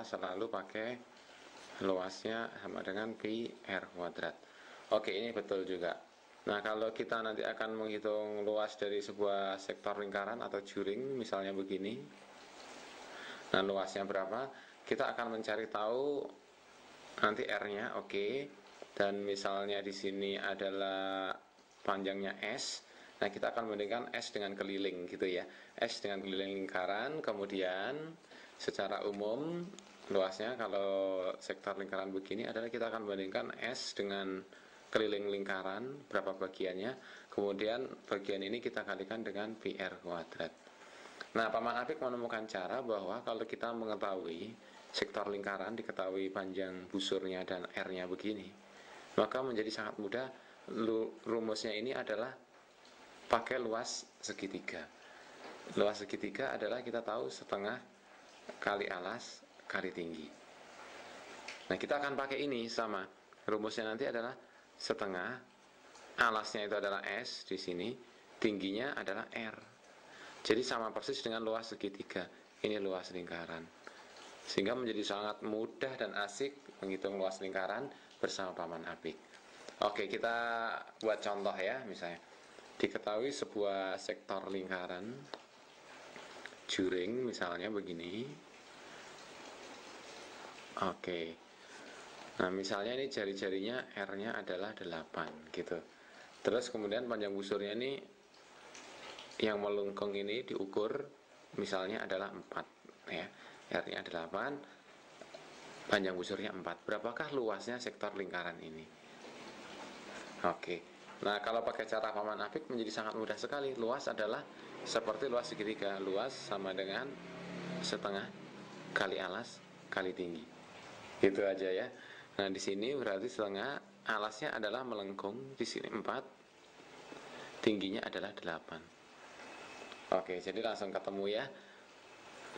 kita selalu pakai luasnya sama dengan pi r kuadrat. Oke, ini betul juga. Nah, kalau kita nanti akan menghitung luas dari sebuah sektor lingkaran atau juring, misalnya begini. Nah, luasnya berapa? Kita akan mencari tahu nanti R-nya, oke. Dan misalnya di sini adalah panjangnya S. Nah, kita akan membandingkan S dengan keliling gitu ya. S dengan keliling lingkaran, kemudian secara umum luasnya kalau sektor lingkaran begini adalah kita akan bandingkan S dengan keliling lingkaran, berapa bagiannya. Kemudian bagian ini kita kalikan dengan pi r kuadrat. Nah, Paman Apik menemukan cara bahwa kalau kita mengetahui sektor lingkaran, diketahui panjang busurnya dan R-nya begini, maka menjadi sangat mudah. Rumusnya ini adalah pakai luas segitiga. Luas segitiga adalah kita tahu setengah kali alas kali tinggi. Nah, kita akan pakai ini sama. Rumusnya nanti adalah setengah, alasnya itu adalah S di sini, tingginya adalah R. Jadi sama persis dengan luas segitiga. Ini luas lingkaran. Sehingga menjadi sangat mudah dan asik menghitung luas lingkaran bersama Paman Apik. Oke, kita buat contoh ya, misalnya. Diketahui sebuah sektor lingkaran juring misalnya begini. Oke. Nah, misalnya ini jari-jarinya R-nya adalah 8 gitu. Terus kemudian panjang busurnya ini yang melengkung ini diukur misalnya adalah 4 ya. R-nya 8, panjang busurnya 4. Berapakah luasnya sektor lingkaran ini? Oke. Nah, kalau pakai cara Paman Apik menjadi sangat mudah sekali. Luas adalah seperti luas segitiga. Luas sama dengan setengah kali alas kali tinggi. Itu aja ya. Nah, di sini berarti setengah, alasnya adalah melengkung, di sini 4, tingginya adalah 8. Oke, jadi langsung ketemu ya.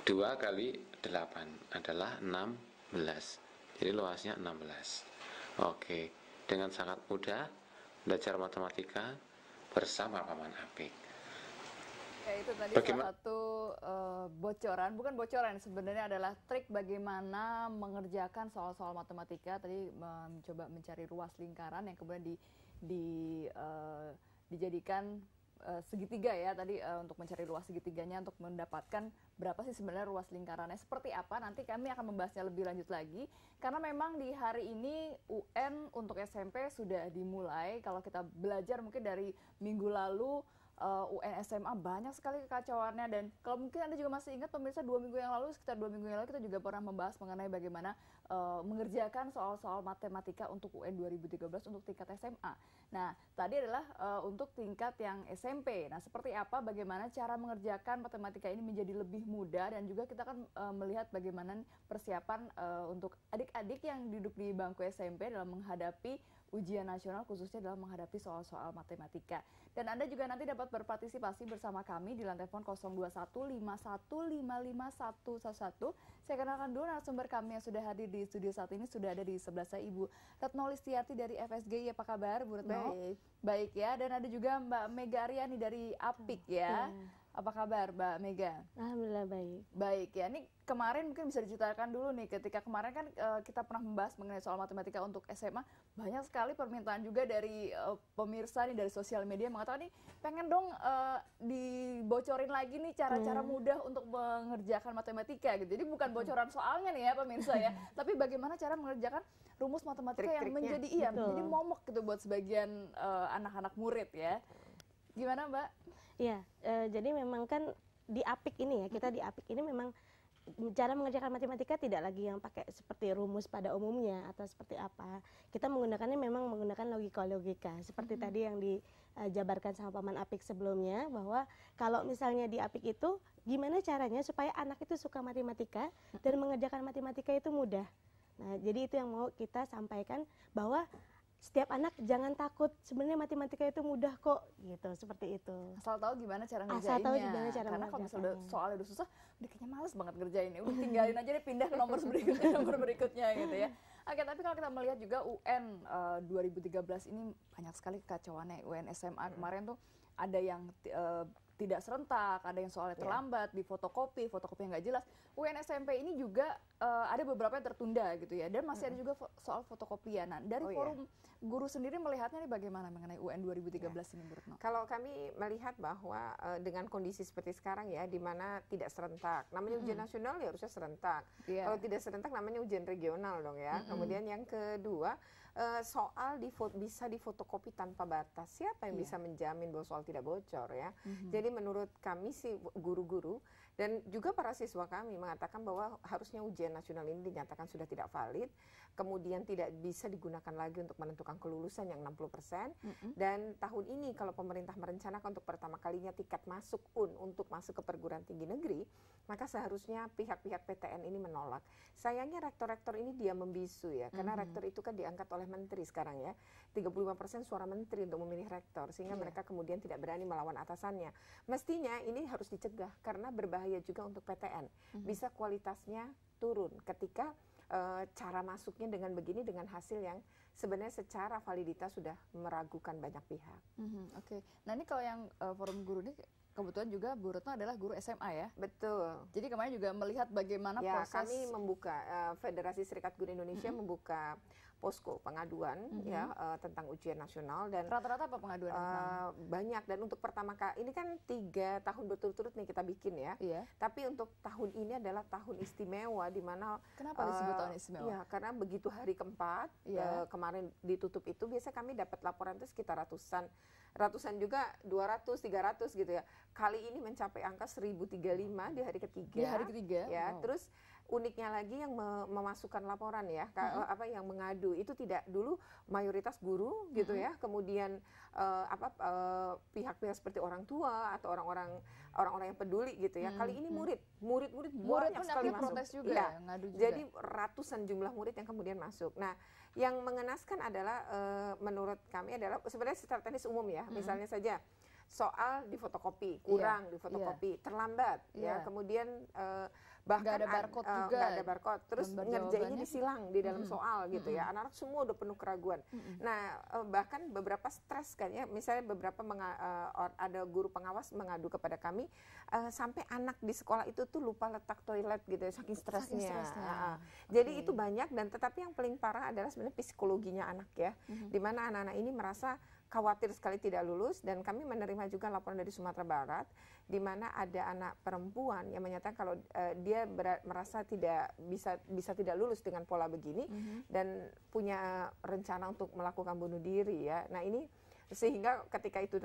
2 kali 8 adalah 16. Jadi luasnya 16. Oke, dengan sangat mudah belajar matematika bersama Paman Apik. Ya, itu tadi salah satu bocoran, bukan bocoran, sebenarnya adalah trik bagaimana mengerjakan soal-soal matematika. Tadi mencoba mencari ruas lingkaran yang kemudian dijadikan segitiga ya tadi, untuk mencari ruas segitiganya untuk mendapatkan berapa sih sebenarnya ruas lingkarannya, seperti apa. Nanti kami akan membahasnya lebih lanjut lagi karena memang di hari ini UN untuk SMP sudah dimulai. Kalau kita belajar mungkin dari minggu lalu, UN SMA banyak sekali kekacauannya. Dan kalau mungkin Anda juga masih ingat pemirsa, sekitar 2 minggu yang lalu kita juga pernah membahas mengenai bagaimana mengerjakan soal-soal matematika untuk UN 2013 untuk tingkat SMA. Nah, tadi adalah untuk tingkat yang SMP. Nah, seperti apa, bagaimana cara mengerjakan matematika ini menjadi lebih mudah, dan juga kita akan melihat bagaimana persiapan untuk adik-adik yang duduk di bangku SMP dalam menghadapi ujian nasional, khususnya dalam menghadapi soal-soal matematika. Dan Anda juga nanti dapat berpartisipasi bersama kami di lantai telepon 02151555111. Saya kenalkan dulu narasumber kami yang sudah hadir di studio saat ini. Sudah ada di sebelah saya Ibu Retno Listiarti dari FSGI. Apa kabar, Bu Retno? Baik. Baik ya, dan ada juga Mbak Mega Aryani dari Apik ya. Apa kabar Mbak Mega? Alhamdulillah baik. Baik ya, ini kemarin mungkin bisa diceritakan dulu nih, ketika kemarin kan kita pernah membahas mengenai soal matematika untuk SMA, banyak sekali permintaan juga dari pemirsa nih, dari sosial media mengatakan nih pengen dong dibocorin lagi nih cara-cara mudah untuk mengerjakan matematika gitu. Jadi bukan bocoran soalnya nih ya pemirsa ya, tapi bagaimana cara mengerjakan rumus matematika yang menjadi menjadi momok gitu buat sebagian anak-anak murid ya. Gimana Mbak? Iya, jadi memang kan di Apik ini ya, kita di Apik ini memang cara mengerjakan matematika tidak lagi yang pakai seperti rumus pada umumnya atau seperti apa. Kita menggunakannya memang menggunakan logika-logika. Seperti tadi yang dijabarkan sama Paman Apik sebelumnya, bahwa kalau misalnya di Apik itu gimana caranya supaya anak itu suka matematika dan mengerjakan matematika itu mudah. Nah, jadi itu yang mau kita sampaikan, bahwa setiap anak jangan takut, sebenarnya matematika itu mudah kok, gitu, seperti itu. Asal tahu gimana cara ngerjainnya. Asal tahu gimana cara Karena kalau misalnya soalnya udah susah, udah kayaknya males banget ngerjainnya, udah tinggalin aja deh, pindah ke nomor berikutnya gitu ya. Oke, tapi kalau kita melihat juga UN 2013 ini banyak sekali kekacauannya. UN SMA kemarin tuh ada yang tidak serentak, ada yang soalnya terlambat, di fotokopi yang nggak jelas. UN SMP ini juga ada beberapa yang tertunda gitu ya, dan masih ada juga soal fotokopian. Nah, dari forum guru sendiri melihatnya ini bagaimana mengenai UN 2013 ini, Bu Retno? Kalau kami melihat bahwa dengan kondisi seperti sekarang ya, di mana tidak serentak, namanya ujian nasional ya harusnya serentak. Kalau tidak serentak namanya ujian regional dong ya. Kemudian yang kedua, soal bisa difotokopi tanpa batas. Siapa yang bisa menjamin bahwa soal tidak bocor ya? Jadi menurut kami sih guru-guru dan juga para siswa kami mengatakan bahwa harusnya ujian nasional ini dinyatakan sudah tidak valid, kemudian tidak bisa digunakan lagi untuk menentukan kelulusan yang 60%. Dan tahun ini kalau pemerintah merencanakan untuk pertama kalinya tiket masuk untuk masuk ke perguruan tinggi negeri, maka seharusnya pihak-pihak PTN ini menolak. Sayangnya rektor-rektor ini dia membisu ya, karena rektor itu kan diangkat oleh menteri sekarang ya. 35% suara menteri untuk memilih rektor, sehingga mereka kemudian tidak berani melawan atasannya. Mestinya ini harus dicegah karena berbahaya juga untuk PTN. Bisa kualitasnya turun ketika cara masuknya dengan begini, dengan hasil yang sebenarnya secara validitas sudah meragukan banyak pihak. Oke. Nah, ini kalau yang forum guru ini kebetulan juga Bu Retno adalah guru SMA ya? Betul. Jadi kemarin juga melihat bagaimana proses... Kami membuka, Federasi Serikat Guru Indonesia membuka posko pengaduan ya tentang ujian nasional. Dan rata-rata apa pengaduan? Banyak, dan untuk pertama kali, ini kan 3 tahun berturut-turut nih kita bikin ya. Tapi untuk tahun ini adalah tahun istimewa, di mana... Kenapa disebut tahun istimewa? Ya, karena begitu hari keempat, kemarin ditutup itu, biasa kami dapat laporan itu sekitar ratusan juga 200, 300 gitu ya. Kali ini mencapai angka 1035 di hari ketiga. Di hari ketiga? Ya, terus uniknya lagi yang memasukkan laporan ya, apa yang mengadu itu tidak dulu mayoritas guru gitu ya, kemudian pihak-pihak seperti orang tua atau orang-orang yang peduli gitu ya. Kali ini murid banyak sekali masuk. Protes juga ya, ngadu juga. Jadi ratusan jumlah murid yang kemudian masuk. Nah, yang mengenaskan adalah menurut kami adalah sebenarnya secara teknis umum ya, misalnya saja soal di fotokopi, kurang di fotokopi, terlambat ya, kemudian bahkan nggak ada barcode juga, nggak ada barcode, terus ngerjainnya disilang di dalam soal gitu ya, anak-anak semua udah penuh keraguan. Nah, bahkan beberapa stres kan ya, misalnya beberapa ada guru pengawas mengadu kepada kami, sampai anak di sekolah itu tuh lupa letak toilet gitu ya, saking stresnya. Jadi itu banyak, dan tetapi yang paling parah adalah sebenarnya psikologinya anak ya, di mana anak-anak ini merasa khawatir sekali tidak lulus. Dan kami menerima juga laporan dari Sumatera Barat, di mana ada anak perempuan yang menyatakan kalau dia merasa tidak bisa tidak lulus dengan pola begini, dan punya rencana untuk melakukan bunuh diri ya. Nah, ini sehingga ketika itu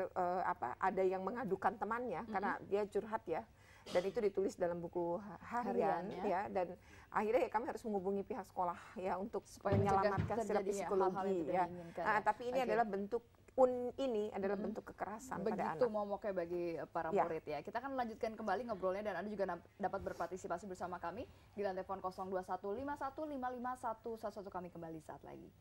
ada yang mengadukan temannya karena dia curhat ya, dan itu ditulis dalam buku harian ya, dan akhirnya ya kami harus menghubungi pihak sekolah ya untuk menyelamatkan secara psikologi ya. Tapi ini adalah bentuk ini adalah bentuk kekerasan pada anak. Begitu momoknya bagi para murid ya. Kita akan melanjutkan kembali ngobrolnya, dan Anda juga dapat berpartisipasi bersama kami di line telepon 0215155111. Kami kembali saat lagi.